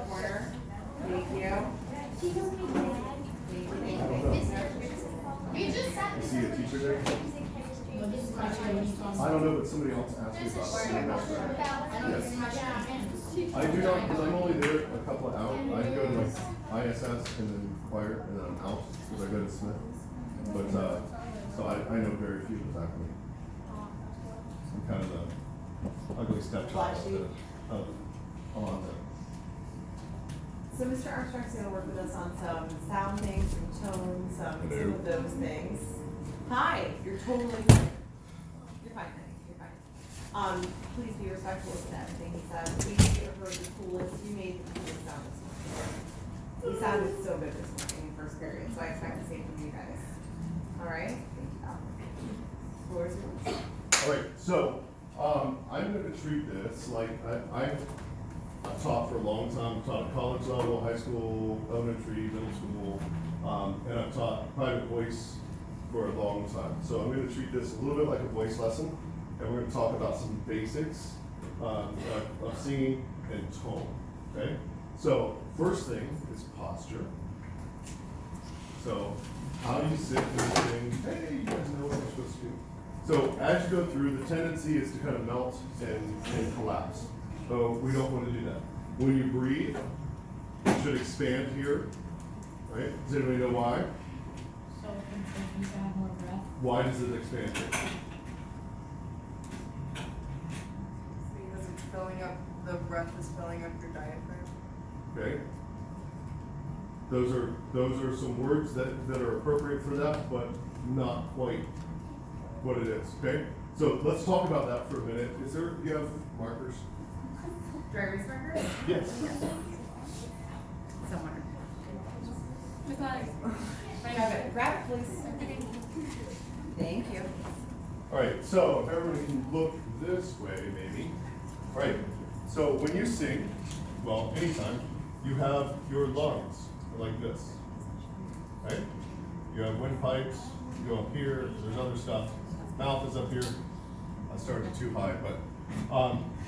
corner. Thank you. Is he a teacher there? I don't know, but somebody else asked me about it. Yes. I do not, because I'm only there a couple of hours. I go to like ISS and then choir, and then I'm out because I go to Smith. But so I know very few of the faculty. I'm kind of the ugly stepchild of a lot of them. So Mr. Armstrong's going to work with us on some sound things, some tones, some of those things. Hi, you're totally fine. You're fine, honey. You're fine. Please be respectful of everything he said. We have heard the coolest. You made the coolest sound this morning. He sounded so good this morning in first period, so I expect the same from you guys. All right? Thank you. Floor is yours. All right, so I'm going to treat this like I've taught for a long time. I've taught at college level, high school, elementary, middle school, and I've taught private voice for a long time. So I'm going to treat this a little bit like a voice lesson, and we're going to talk about some basics of singing and tone. Okay? So first thing is posture. So how do you sit and sing? Hey, you guys know what you're supposed to do. So as you go through, the tendency is to kind of melt and collapse. So we don't want to do that. When you breathe, you should expand here, right? Does anybody know why? So it can have more breath. Why does it expand here? Because it's filling up, the breath is filling up your diaphragm. Okay. Those are some words that are appropriate for that, but not quite what it is. Okay. So let's talk about that for a minute. Do you have markers? Driver's marker? Yes. Somewhere. Just like, Grab it. Grab it, please. Thank you. All right, so if everyone can look this way, maybe. All right, so when you sing, well, anytime, you have your lungs like this, right? You have windpipes, you go up here, there's other stuff. Mouth is up here. I started too high, but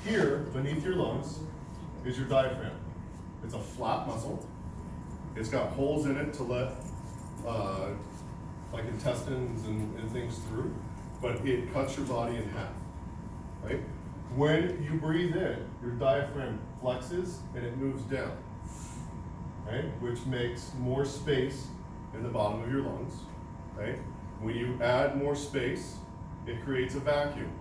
here, beneath your lungs, is your diaphragm. It's a flat muscle. It's got holes in it to let like intestines and things through, but it cuts your body in half, right? When you breathe in, your diaphragm flexes and it moves down, right? Which makes more space in the bottom of your lungs, right? When you add more space, it creates a vacuum.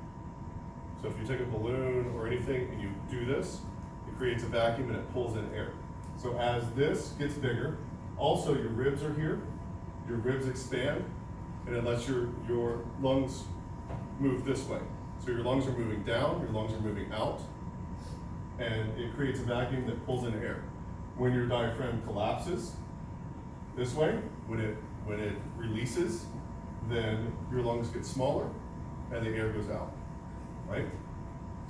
So if you take a balloon or anything and you do this, it creates a vacuum and it pulls in air. So as this gets bigger, also your ribs are here, your ribs expand, and it lets your lungs move this way. So your lungs are moving down, your lungs are moving out, and it creates a vacuum that pulls in air. When your diaphragm collapses this way, when it releases, then your lungs get smaller and the air goes out, right?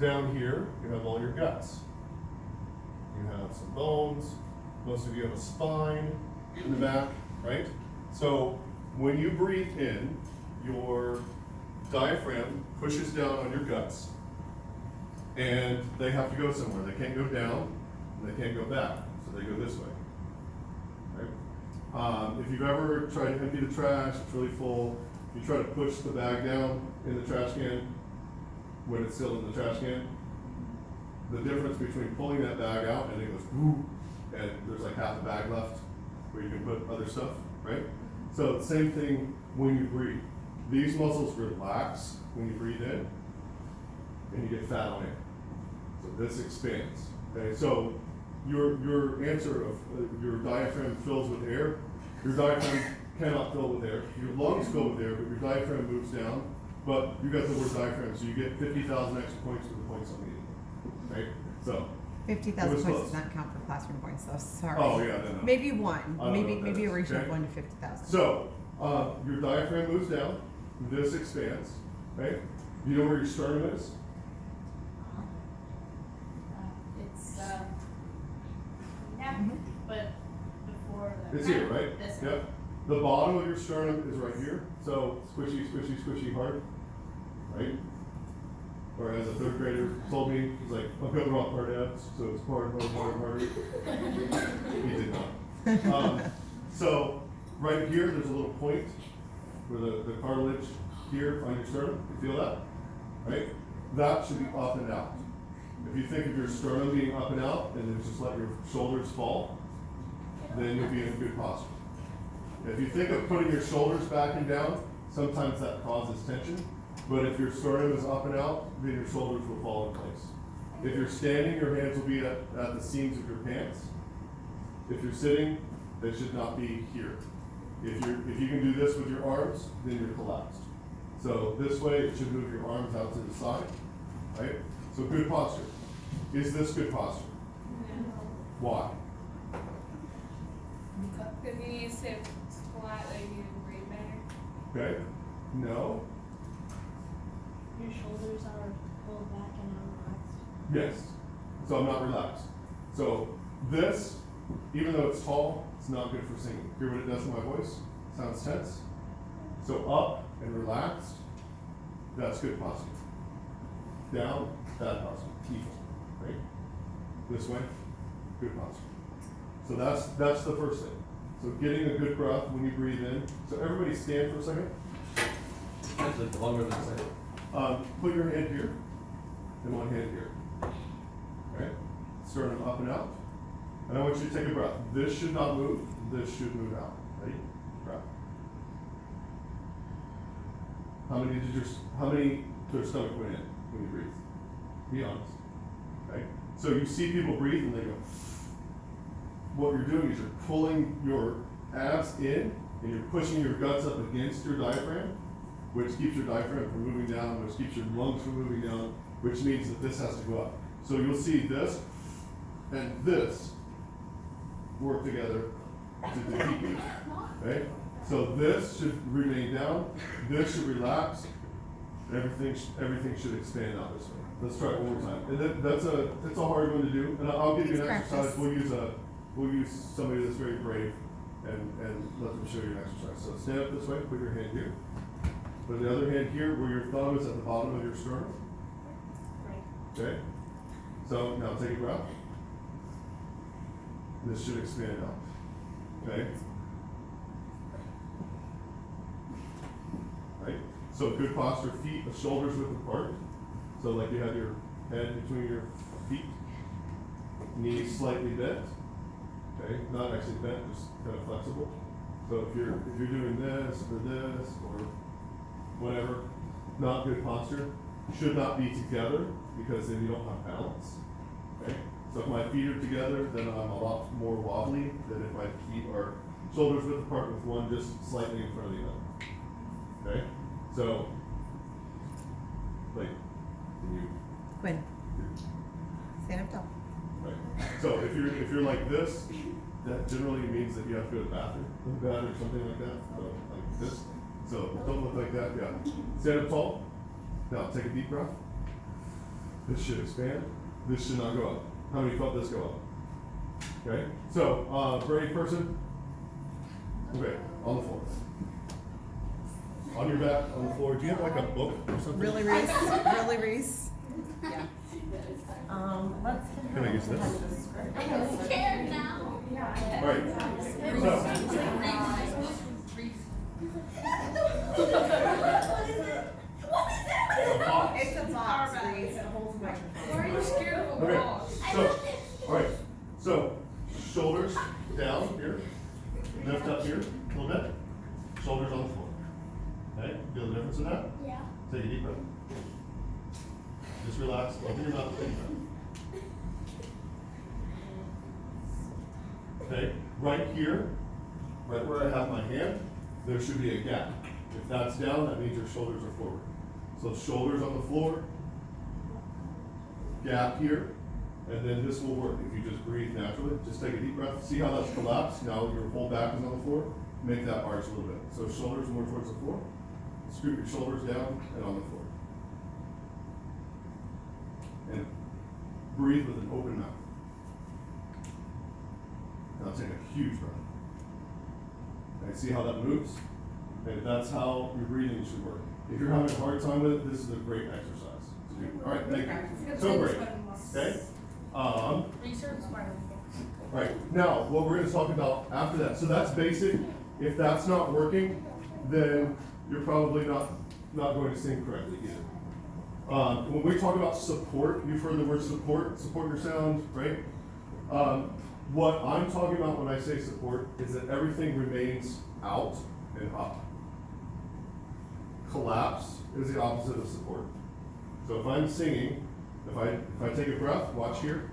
Down here, you have all your guts. You have some bones. Most of you have a spine in the back, right? So when you breathe in, your diaphragm pushes down on your guts, and they have to go somewhere. They can't go down, and they can't go back, so they go this way, right? If you've ever tried to empty the trash, it's really full. You try to push the bag down in the trash can when it's still in the trash can. The difference between pulling that bag out and it goes whoo, and there's like half a bag left where you can put other stuff, right? So same thing when you breathe. These muscles relax when you breathe in, and you get fat on air. So this expands. Okay, so your answer of your diaphragm fills with air. Your diaphragm cannot fill with air. Your lungs fill with air, but your diaphragm moves down. But you got the word diaphragm, so you get 50,000 extra points for the points on the right? So 50,000 it was points close. does not count for classroom points, though. Sorry. Oh yeah, no. Maybe one. I don't know what that Maybe a is, ratio okay? of 1 to 50,000. So your diaphragm moves down. This expands, right? You know where your sternum is? It's, yeah, but before the. It's here, right? This. Yep. The bottom of your sternum is right here. So squishy, squishy, squishy hard, right? Or as a third grader told me, he's like, I've got the wrong part abs, so it's part. He did not. So right here, there's a little point where the cartilage here on your sternum, you feel that? Right? That should be up and out. If you think of your sternum being up and out and then just let your shoulders fall, then you'll be in good posture. If you think of putting your shoulders back and down, sometimes that causes tension. But if your sternum is up and out, then your shoulders will fall in place. If you're standing, your hands will be at the seams of your pants. If you're sitting, they should not be here. If you can do this with your arms, then you're collapsed. So this way, it should move your arms out to the side, right? So good posture. Is this good posture? No. Why? Because you need to sit flat, like you can breathe better. Okay. No. Your shoulders are pulled back and relaxed. Yes. So I'm not relaxed. So this, even though it's tall, it's not good for singing. Hear what it does to my voice? Sounds tense. So up and relaxed, that's good posture. Down, bad posture. Evil. Right? This way, good posture. So that's the first thing. So getting a good breath when you breathe in. So everybody stand for a second. Actually, longer than a second. Put your hand here and one hand here. Okay? Sternum up and out. And I want you to take a breath. This should not move. This should move out. Ready? Breath. How many to your stomach went in when you breathe? Be honest. Okay? So you see people breathe and they go. What you're doing is you're pulling your abs in and you're pushing your guts up against your diaphragm, which keeps your diaphragm from moving down, which keeps your lungs from moving down, which means that this has to go up. So you'll see this and this work together to defeat you. Okay? So this should remain down, this should relax, everything should expand out this way. Let's try it one more time. And it's a hard one to do, and I'll give you an exercise. We'll use somebody that's very brave and let them show you an exercise. So stand up this way, put your hand here. Put the other hand here where your thumb is at the bottom of your sternum. Okay? So now take a breath. This should expand out. Okay? Right? So good posture, feet, the shoulders width apart. So like you have your head between your feet, knees slightly bent. Okay, not actually bent, just kind of flexible. So if you're doing this or whatever, not good posture. Should not be together because then you don't have balance. Okay? So if my feet are together, then I'm a lot more wobbly than if my feet are shoulders width apart with one just slightly in front of the other. Okay? So like can you Quinn, stand up tall. right. So if you're like this, that generally means that you have to go to the bathroom or something like that. So, like this. So don't look like that. Yeah. Stand up tall. Now take a deep breath. This should expand. This should not go up. How many felt this go up? Okay. So brave person. Okay. On the floor. On your back, on the floor. Do you have like a book or something? Really, Reese? Really, Reese? Yeah. Let's. Can I use this? I'm scared now. All right. So, box. It's a box, Reese. It holds a microphone. Why are you scared of a Okay. box? So, all right. So, shoulders down here. Lift up here a little bit. Shoulders on the floor. Okay. Feel the difference in that? Yeah. Take a deep breath. Just relax. Open your mouth. Take a breath. Okay, right here, right where I have my hand, there should be a gap. If that's down, that means your shoulders are forward. So shoulders on the floor, gap here, and then this will work if you just breathe naturally. Just take a deep breath. See how that's collapsed? Now your whole back is on the floor. Make that arch a little bit. So shoulders more towards the floor. Scoop your shoulders down and on the floor. And breathe with an open mouth. Now take a huge breath. Okay, see how that moves? Okay, that's how your breathing should work. If you're having a hard time with it, this is a great exercise to 2. All right, thank you. So great. Okay. Research part of All right. Now, what we're going to talk about after that. So that's basic. If that's not working, then you're probably not going to sing correctly either. When we talk about support, you've heard the word support your sound, right? What I'm talking about when I say support is that everything remains out and up. Collapse is the opposite of support. So if I'm singing, if I take a breath, watch here.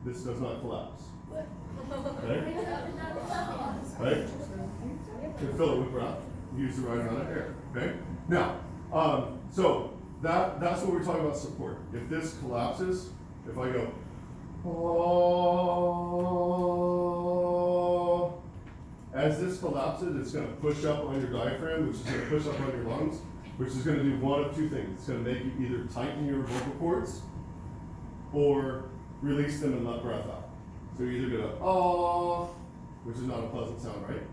This does not collapse. Okay? Right? You fill it with breath. Use the right amount of air. Okay? Now, so that's what we're talking about support. If this collapses, if I go, oh, as this collapses, it's going to push up on your diaphragm, which is going to push up on your lungs, which is going to do one of two things. It's going to make you either tighten your vocal cords or release them and let breath out. So you either get a oh, which is not a pleasant sound, right?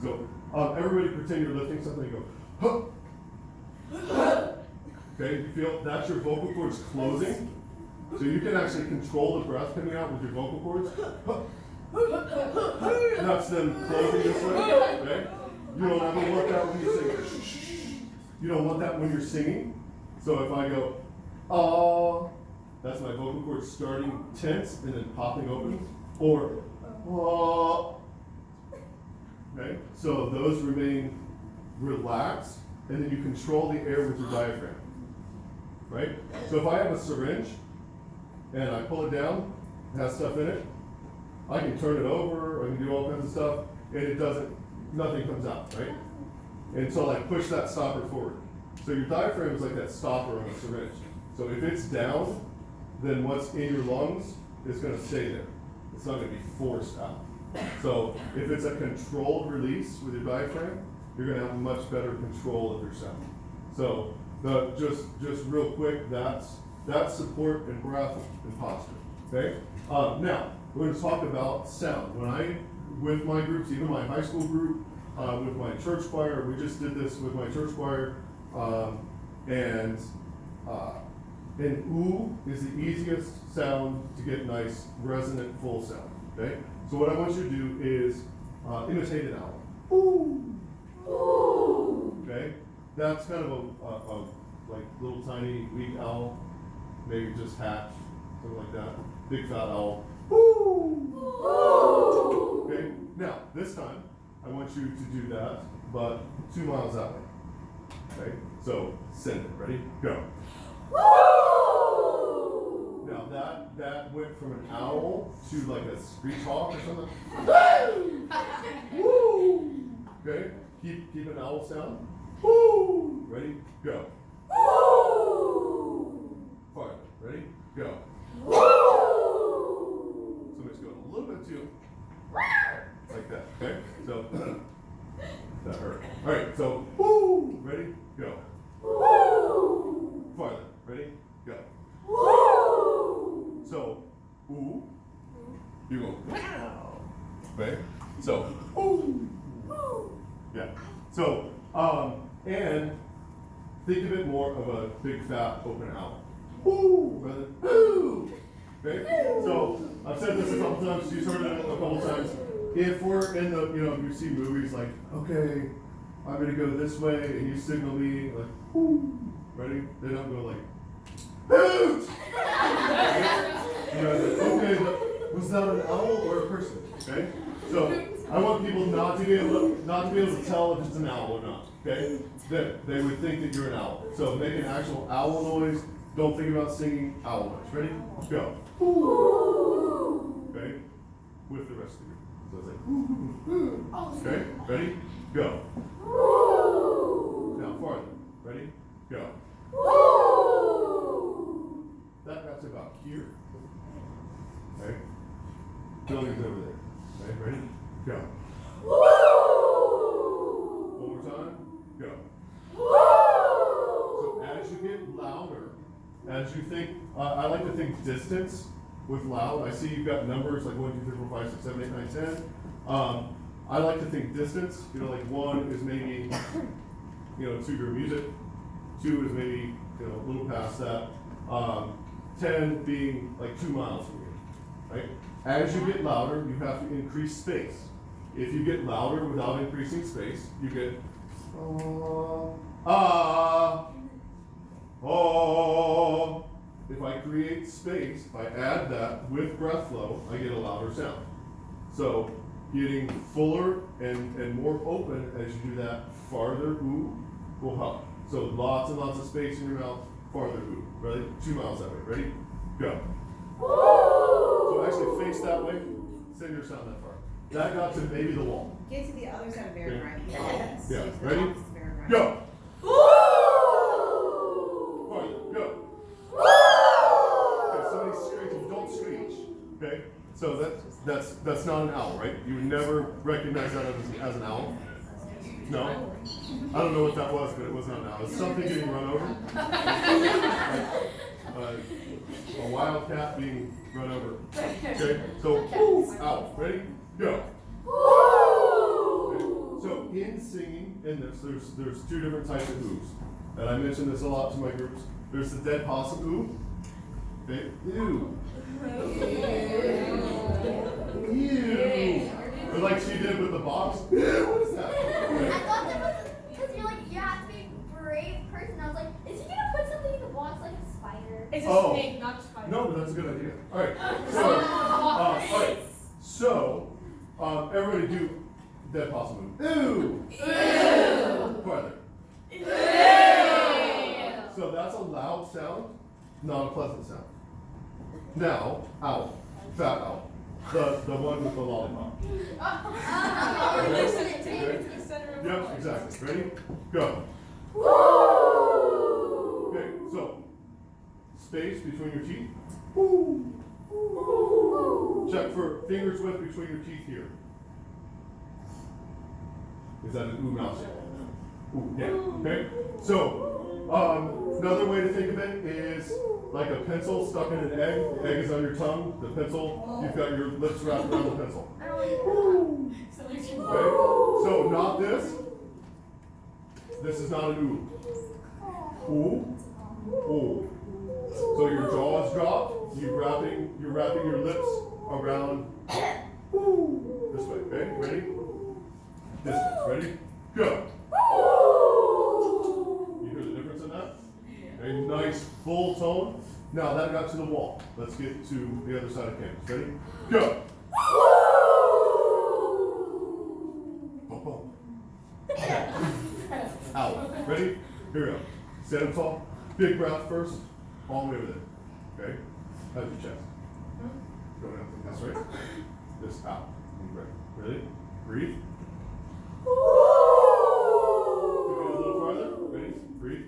So everybody pretend you're lifting something and go, huh. Okay, you feel that's your vocal cords closing. So you can actually control the breath coming out with your vocal cords. That's them closing this way. Okay? You don't ever want that when you sing. You don't want that when you're singing. So if I go, oh, that's my vocal cords starting tense and then popping open. Or, oh. Okay? So those remain relaxed, and then you control the air with your diaphragm. Right? So if I have a syringe and I pull it down, it has stuff in it, I can turn it over, or I can do all kinds of stuff, and nothing comes out, right? Until I push that stopper forward. So your diaphragm is like that stopper on a syringe. So if it's down, then what's in your lungs is going to stay there. It's not going to be forced out. So if it's a controlled release with your diaphragm, you're going to have much better control of your sound. So just real quick, that's support and breath and posture. Okay. Now we're going to talk about sound. With my groups, even my high school group, with my church choir, we just did this with my church choir, and ooh is the easiest sound to get nice resonant full sound. Okay. So what I want you to do is imitate an owl. Ooh. Ooh. Okay. That's kind of a like little tiny weak owl, maybe just hatch, something like that. Big fat owl. Ooh. Ooh. Okay. Now this time I want you to do that, but 2 miles that way. Okay. So send it. Ready? Go. Woo! Now that went from an owl to like a screech hawk or something. Woo! Okay. Keep an owl sound. Woo! Ready? Go. Woo! Farther. Ready? Go. Woo! Somebody's going a little bit too. Like that. Okay? So that hurt. All right. So woo! Ready? Go. Woo! Farther. Ready? Go. Woo! So ooh. You go. Wow. Okay? So ooh. Yeah. So and think of it more of a big fat open owl. Woo! Rather than woo! Okay? So I've said this a couple times, you've heard it a couple times. If we're in the, you see movies like, okay, I'm gonna go this way, and you signal me like, woo! Ready? They don't go like, hoot! Okay, but was that an owl or a person? Okay? So I want people not to be able to tell if it's an owl or not. Okay? Then they would think that you're an owl. So make an actual owl noise. Don't think about singing owl noise. Ready? Go. Okay? With the rest of you. So it's like okay? Ready? Go. Now farther. Ready? Go. That's about here. Okay? Building's over there. Okay? Ready? Go. One more as you think, I like to think distance with loud. I see you've got numbers like 1, 2, 3, 4, 5, 6, 7, 8, 9, 10. I like to think distance. You know, like 1 is maybe, you know, to your music. 2 is maybe, you know, a little past that. 10 being like 2 miles from you, right? As you get louder, you have to increase space. If you get louder without increasing space, you get oh. If I create space, if I add that with breath flow, I get a louder sound. So getting fuller and more open as you do that, farther ooh will help. So lots and lots of space in your mouth, farther ooh. Ready? 2 miles that way. Ready? Go. So actually face that way, send your sound that far. That got to maybe the wall. Get to the other side of Baron Yeah. Ryan. Yes. Yeah. Get to the Ready? opposite of Baron Ryan. Go. Farther. Go. Okay, somebody's screeching. Don't screech. Okay? So that's not an owl, right? You would never recognize that as an owl. No? I don't know what that was, but it was not an owl. It's something getting run over. A wildcat being run over. Okay? So, owl. Ready? Go. Okay. So in singing, in this, there's 2 different types of oohs. And I mention this a lot to my groups. There's the dead possum ooh. Okay? Ew. Ew. Or like she did with the box. Ew, what is that? I thought that was because you're like, you have to be a brave person. I was like, is he gonna put something in the box like a spider? It's a Oh. snake, not a spider. No, but that's a good idea. All right. So, everybody do dead possum ooh. Ew. Ew. Farther. Ew. So that's a loud sound, not a pleasant sound. Now, owl, fat owl, the one with the lollipop. Yep, exactly. Ready? Go. Okay, so space between your teeth. Check for fingers width between your teeth here. Is that an ooh mouth sound? Ooh, yeah. Okay. So another way to think of it is like a pencil stuck in an egg. The egg is on your tongue. The pencil, you've got your lips wrapped around the pencil. Okay. So not this. This is not an ooh. Ooh. Ooh. So your jaw is dropped. You're wrapping your lips around this way. Okay. Ready? Distance. Ready? Go. You hear the difference in that? A nice full tone. Now that got to the wall. Let's get to the other side of campus. Ready? Go. Boom, boom. Out. Ready? Here we go. Stand up tall. Big breath first. All the way over there. Okay? How's your chest? Going up like this, right? This out. Deep breath. Ready? Breathe. Go a little farther. Ready? Breathe.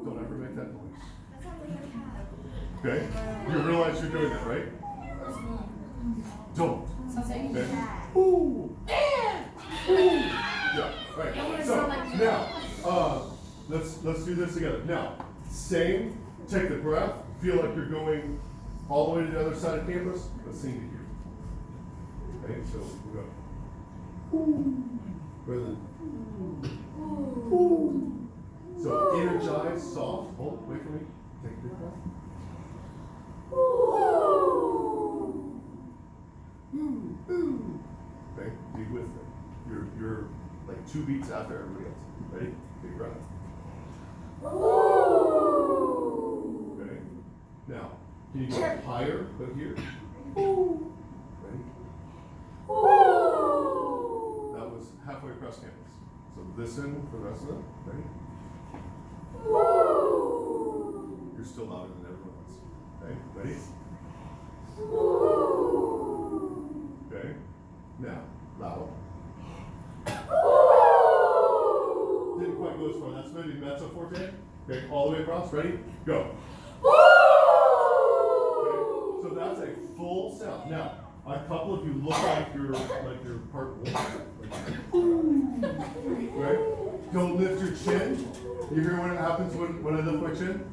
Don't ever make that noise. That sounds like a cat. Okay? You realize you're doing that, right? Don't. Okay? Ooh. Yeah. Right. So now, let's do this together. Now, same. Take the breath. Feel like you're going all the way to the other side of campus. Let's sing to here. Okay. So we go. Rather than. So energize, soft. Hold. Wait for me. Take a big breath. Okay, be with it. You're like 2 beats after everybody else. Ready? Big breath. Okay. Now, can you go higher, but here? Ready? That was halfway across campus. So listen for the rest of it. Ready? You're still louder than everyone else. Okay, ready? Okay. Now, loud. Didn't quite go as far. That's maybe mezzo forte. Okay, all the way across. Ready? Go. Okay, so that's a full sound. Now, a couple of you look like you're part one. Right? Don't lift your chin. You hear what happens when I lift my chin?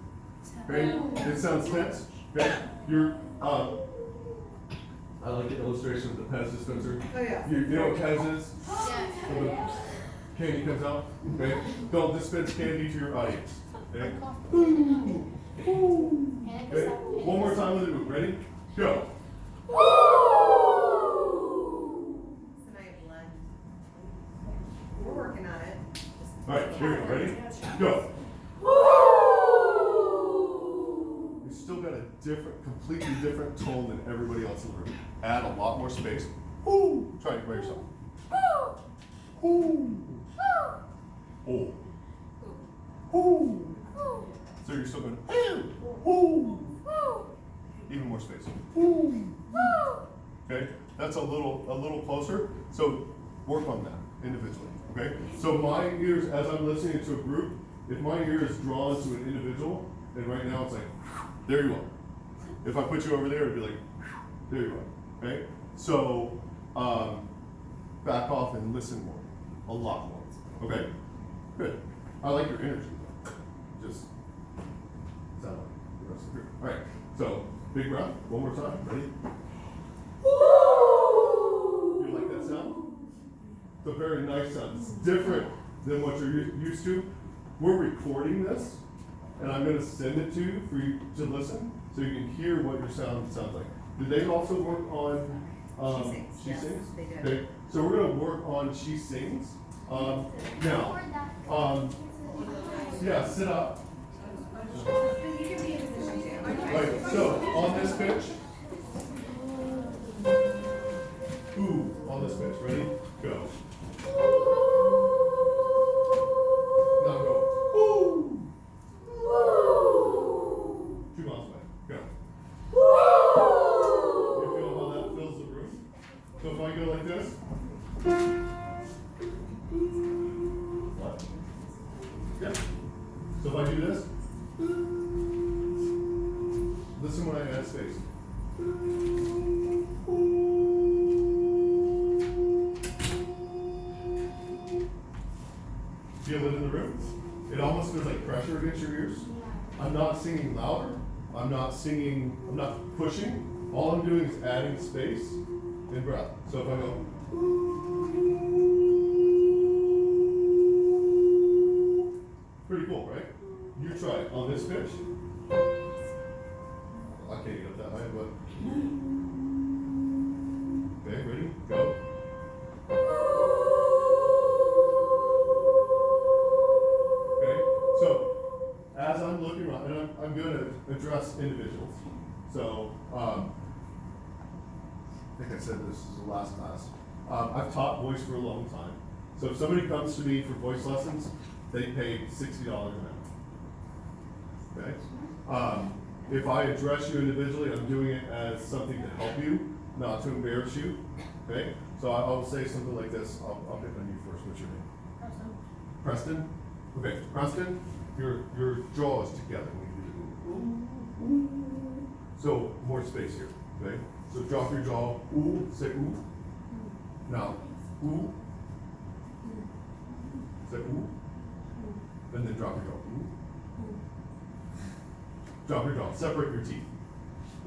Okay? It sounds tense. Okay? You're, I like the illustration of the Pez dispenser. Oh, yeah. You know what Pez is? When the Yeah. candy comes out. Okay? Don't dispense candy to your audience. Okay? Okay? One more time with it. Ready? Go. Tonight blend. We're working on it. All right, here we go. Ready? Go. You still got a different, completely different tone than everybody else in the room. Add a lot more space. Ooh. Try it by yourself. Ooh. Oh. Ooh. So you're still going. Ooh. Even more space. Ooh. Okay, that's a little closer. So work on that individually. Okay. So my ears, as I'm listening to a group, if my ear is drawn to an individual, and right now it's like, there you are. If I put you over there, it'd be like, there you are. Okay. So back off and listen more, a lot more. Okay. Good. I like your energy. Just sound like the rest of the group. All right. So big breath. One more time. Ready? You like that sound? It's a very nice sound. It's different than what you're used to. We're recording this, and I'm going to send it to you for you to listen, so you can hear what your sound sounds like. Did they also work on She Yes, Sings? they did. Okay. So we're going to work on She Sings. Now, yeah, sit up. You can be in position too. Right, so on this pitch, ooh, on this pitch, ready? Go. Now go, ooh. 2 miles away, go. You feel how that fills the room? So if I go like this, what? Yeah. So if I do this, listen when I add space. Feel it in the room? It almost feels like pressure against your ears. I'm not singing louder. I'm not pushing. All I'm doing is adding space and breath. So if I go, pretty cool, right? You try it on this pitch. I can't get up that high, but. Okay, ready? Go. Okay, so as I'm looking around, and I'm going to address individuals. So, I think I said this is the last class. I've taught voice for a long time. So if somebody comes to me for voice lessons, they pay $60 an hour. Okay? If I address you individually, I'm doing it as something to help you, not to embarrass you. Okay? So I will say something like this. I'll pick on you first. What's your name? Preston. Okay, Preston, your jaw is together when you do it. So more space here. Okay? So drop your jaw. Ooh, say ooh. Now, ooh. Say ooh. And then drop your jaw. Ooh. Drop your jaw. Separate your teeth.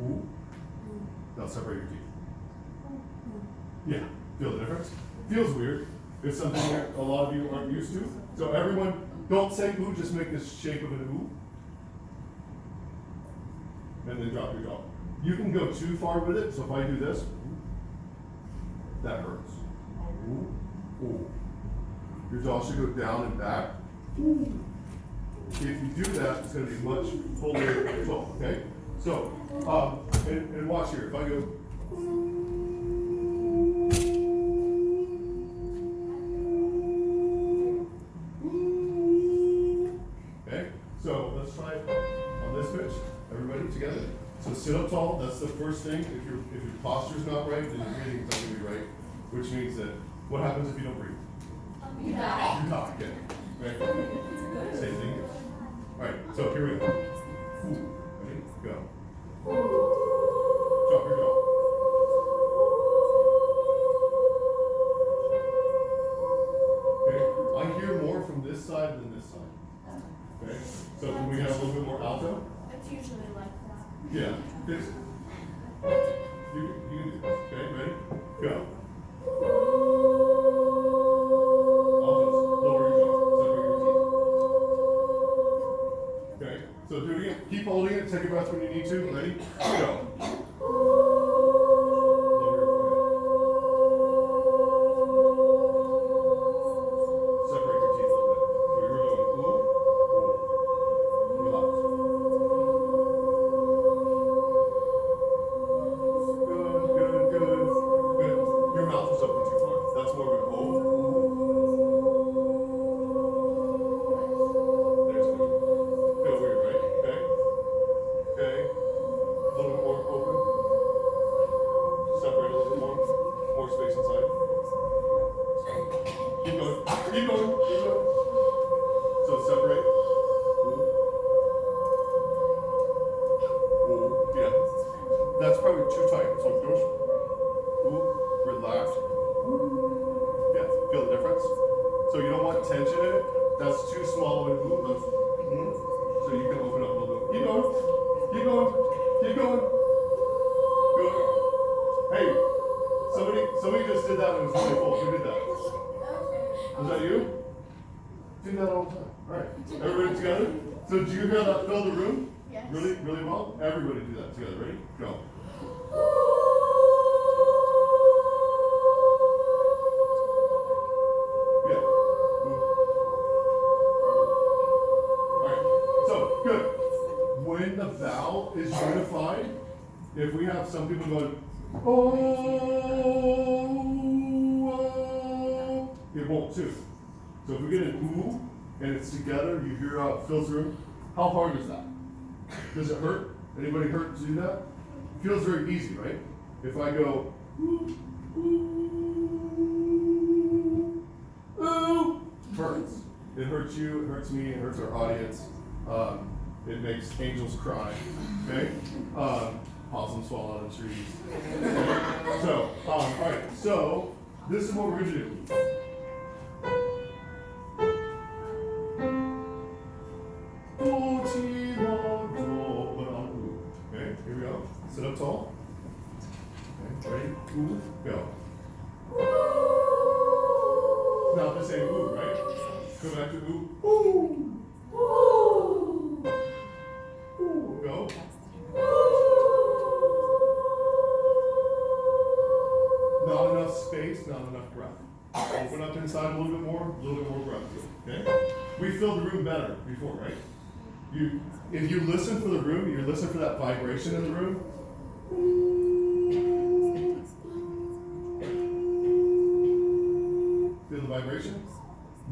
Ooh. Now separate your teeth. Yeah. Feel the difference? Feels weird. It's something that a lot of you aren't used to. So everyone, don't say ooh, just make this shape of an ooh. And then drop your jaw. You can go too far with it, so if I do this, that hurts. Ooh. Ooh. Your jaw should go down and back. Ooh. If you do that, it's going to be much fuller control, okay? So, and watch here. If I go, okay? So let's try it on this pitch. Everybody together. So sit up tall. That's the first thing. If your posture's not right, then your breathing's not going to be right. Which means that what happens if you don't breathe? You die. You die. Okay. Right. Same thing here. All right, so here we go. Ooh, ready? Go. Drop your jaw. Okay, I hear more from this side So can we have a little bit more alto? It's usually like that. Yeah. It's, you can do this. Okay, ready? Go. Altos, lower your jaw, separate your teeth. Okay, so do it again. Keep holding it. Take a breath when you need to. Ready? Go. Lower your forehead. Separate your teeth a little bit. So you're going ooh, ooh. Relax. Good. Your mouth is open too far. That's more of an oh. There's good. Go weird, right? Okay. Okay. A little bit more open. Separate a little bit more. More space inside. Keep going. Keep going. Keep going. So separate. Ooh. Yeah. That's probably too tight. So goes. Ooh. Relax. Yeah. Feel the difference? So you don't want tension in it. That's too small of an ooh. That's, so you can open up a little bit. Keep going. Keep going. Keep going. Good. Hey, somebody just did that and it was really cool. Who did that? Was that you? Do that all the time. All right. Everybody together? So did you hear that fill the room? Yes. Really, really well? Everybody do that together. Ready? Go. Yeah. All right. So, good. When the vowel is unified, if we have some people going, oh, it won't too. So if we get an ooh and it's together, you hear how it fills the room. How hard is that? Does it hurt? Anybody hurt to do that? Feels very easy, right? If I go ooh, ooh, ooh, hurts. It hurts you, it hurts me, it hurts our audience. It makes angels cry. Okay? Possums fall out of trees. So, all right. So this is what we're gonna do. Okay, here we go. Sit up tall. Okay, ready? Ooh, go. Not the same ooh, right? Go back to ooh. Ooh. Ooh. Go. Not enough space, not enough breath. Open up inside a little bit more breath. Okay? We filled the room better before, right? If you listen for the room, you listen for that vibration in the room. Feel the vibration?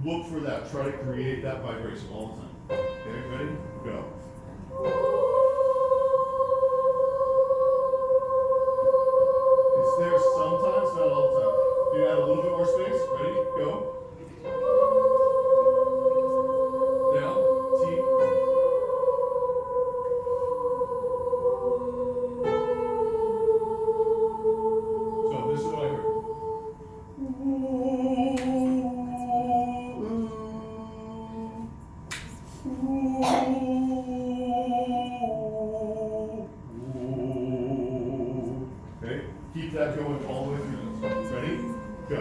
Look for that. Try to create that vibration all the time. Okay, ready? Go. It's there sometimes, not all the time. You add a little bit more space. Ready? Go. Down. T. So this is what I heard. Okay, keep that going all the way through this. Ready? Go.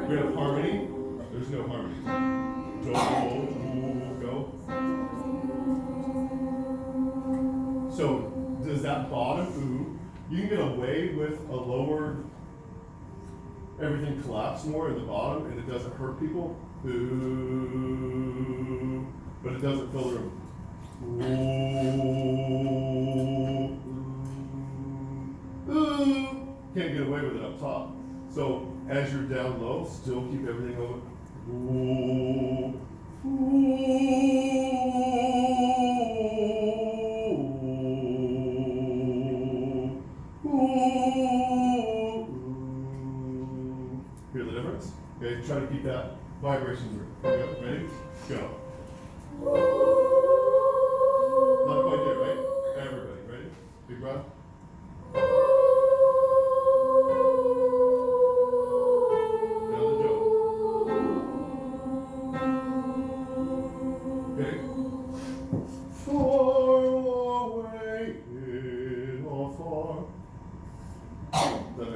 We have harmony. There's no harmony. Go. So does that bottom ooh, you can get away with a lower, everything collapse more in the bottom and it doesn't hurt people. Ooh, but it doesn't fill the room. Ooh, ooh. Can't get away with it up top. So as you're down low, still keep everything over. Ooh, Hear the difference? Okay, try to keep that vibration through. Okay, ready? Go. Not quite there, right? Everybody, ready? Big breath.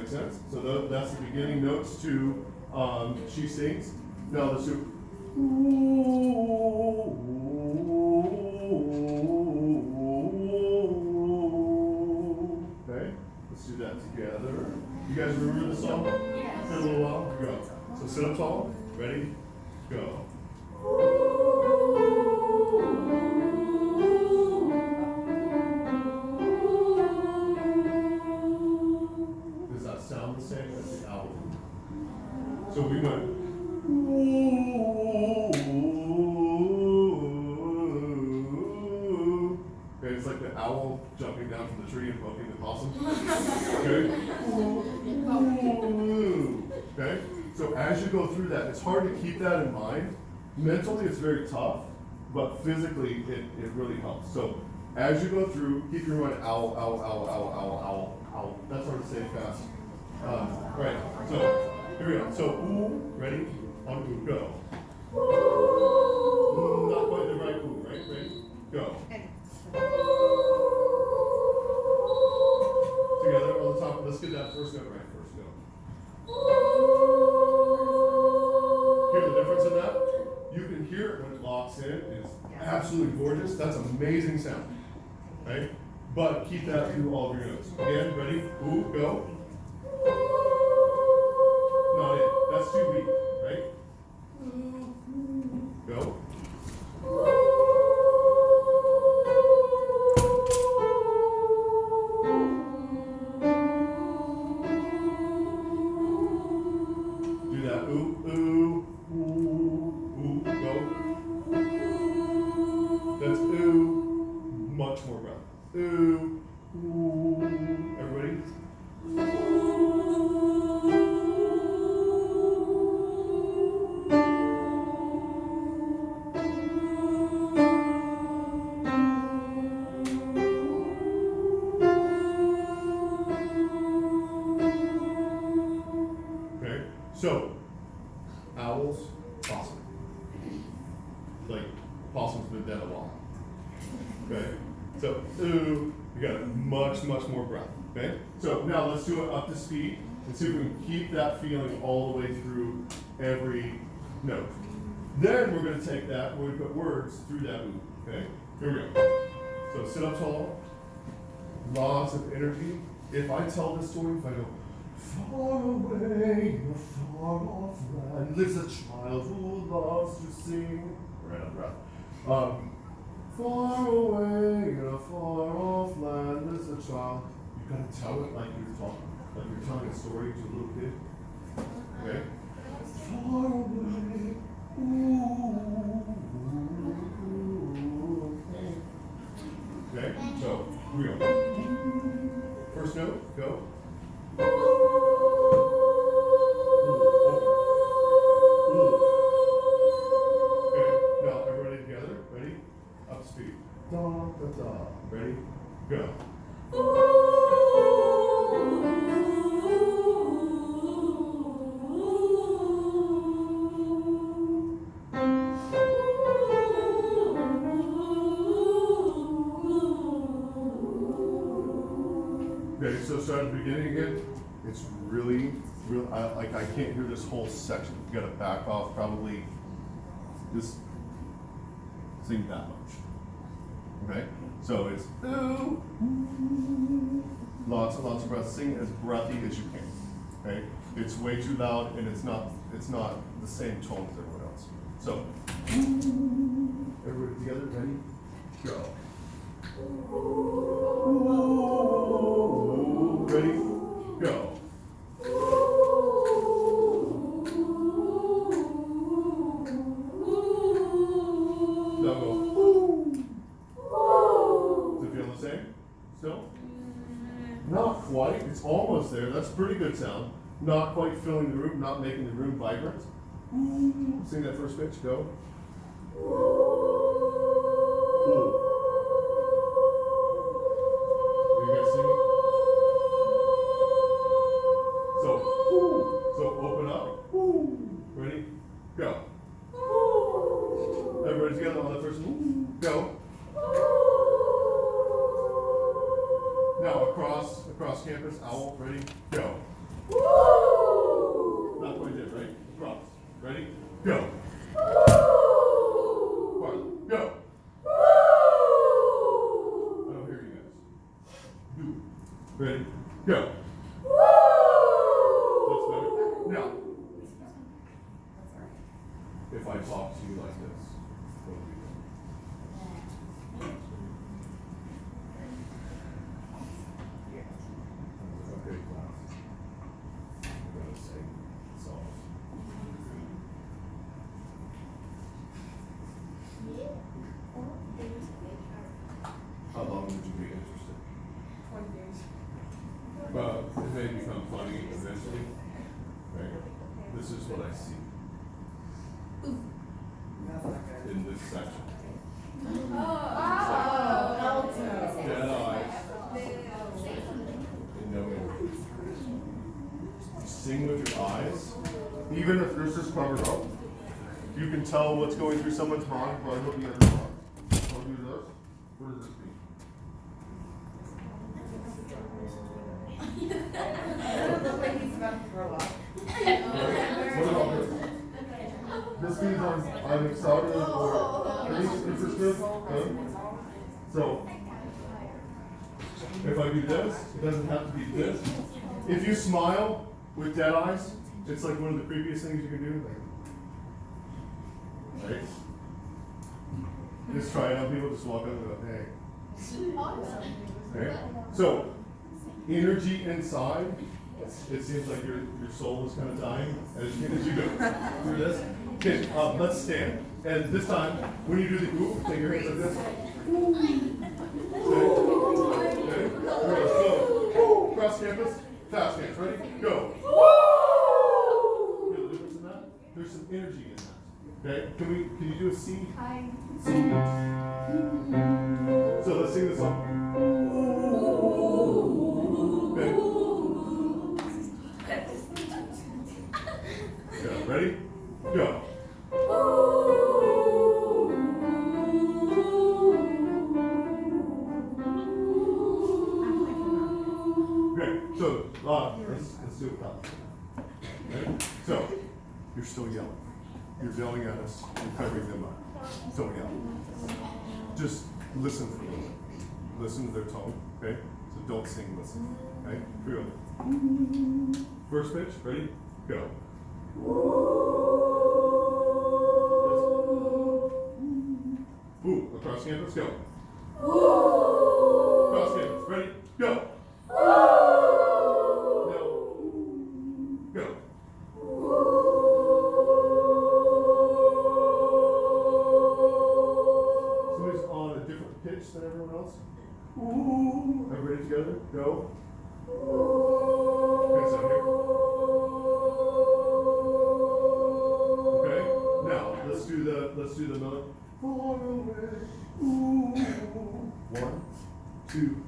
Make sense? So that's the beginning notes to She Sings. Now let's do. Okay, let's do that together. You guys remember the song? Yes. For a little while? Go. So sit up tall. Ready? Go. Does that sound the same as the owl? So we went. Okay, it's like the owl jumping down from the tree and poking the possum. Okay? Okay? So as you go through that, it's hard to keep that in mind. Mentally, it's very tough, but physically, it really helps. So as you go through, keep your mind owl, owl, owl, owl, owl, owl, owl. That's hard to say fast. Right. So here we go. So ooh, ready? On ooh, go. Not quite the right ooh, right? Ready? Go. Together on the top. Let's get that first note right first. Go. Hear the difference in that? You can hear it when it locks in. It's absolutely gorgeous. That's amazing sound. Right? But keep that through all of your notes. Again, ready? Ooh, go. Not it. That's too weak, right? Go. Do that. Ooh, ooh, ooh, ooh, go. That's ooh. Much more breath. Ooh, ooh. Everybody? Okay, so owls, possum. Like possum's been dead a while. Okay, so ooh, you got much more breath. Okay, so now let's do it up to speed and see if we can keep that feeling all the way through every note. Then we're going to take that, we're going to put words through that ooh. Okay, here we go. So sit up tall, lots of energy. If I tell this story, if I go, far away in a far off land lives a child who loves to sing. Right on breath. Far away in a far off land lives a child. You gotta tell it like you're talking, like you're telling a story to a little kid. Okay? Far away. Ooh. Okay? So here we go. First note, go. Okay, now everybody together. Ready? Up speed. Da, da, da. Ready? Go. Okay, so start at the beginning again. It's really, I can't hear this whole section. You gotta back off, probably just sing that much. Okay? So it's ooh, lots of breath. Sing as breathy as you can. Okay? It's way too loud and it's not the same tone as everyone else. So everybody together, ready? Go. Ready? Go. Now go. Does it feel the same? Still? Not quite. It's almost there. That's a pretty good sound. Not quite filling the room, not making the room vibrant. Sing that first pitch. Go. Are you guys singing? So open up. Ready? Go. Everybody together on the first one. Go. Now across campus, owl. Ready? Go. Not quite there, right? Cross. Ready? Go. Farther. Go. I don't hear you guys. Do. Ready? Go. That's better. Now, if I talk to you like this, what do we do? Okay, class. I'm gonna say solve. How long would you be interested? 20 years. Well, it may become funny eventually. Right? This is what I see That's not good. in this section. Alto. Dead eyes and no energy. Sing with your eyes. Even if this is covered up, you can tell what's going through someone's mind by looking at their mind. I'll do this. What does this mean? Doesn't look like he's about to throw up. What about this? This means I'm excited or at least interested. Okay? So, if I do this, it doesn't have to be this. If you smile with dead eyes, it's like one of the creepiest things you can do. Right? Just try it on people, just walk up and go, hey. Okay? So, energy inside, it seems like your soul is kind of dying as you go through this. Okay, let's stand. And this time, when you do the ooh, take your hands like this. Okay. Let's go. Cross campus, fast hands. Ready? Go. Feel the difference in that? There's some energy in that. Okay? Can you do a C? C. So let's sing this song. Okay. Go. Ready? Go. Okay, so let's do it now. Ready? So, you're still yelling. You're yelling at us. You're covering them up. Don't yell. Just listen for a little bit. Listen to their tone, okay? So don't sing, listen. Okay? Here we go. First pitch, ready? Go. Ooh, across campus, go. Across campus, ready? Go. No. Go. Somebody's on a different pitch than everyone else. Ooh. Everybody together, go. Okay, so here. Okay, now let's do the note. Far away. Ooh. 1, 2,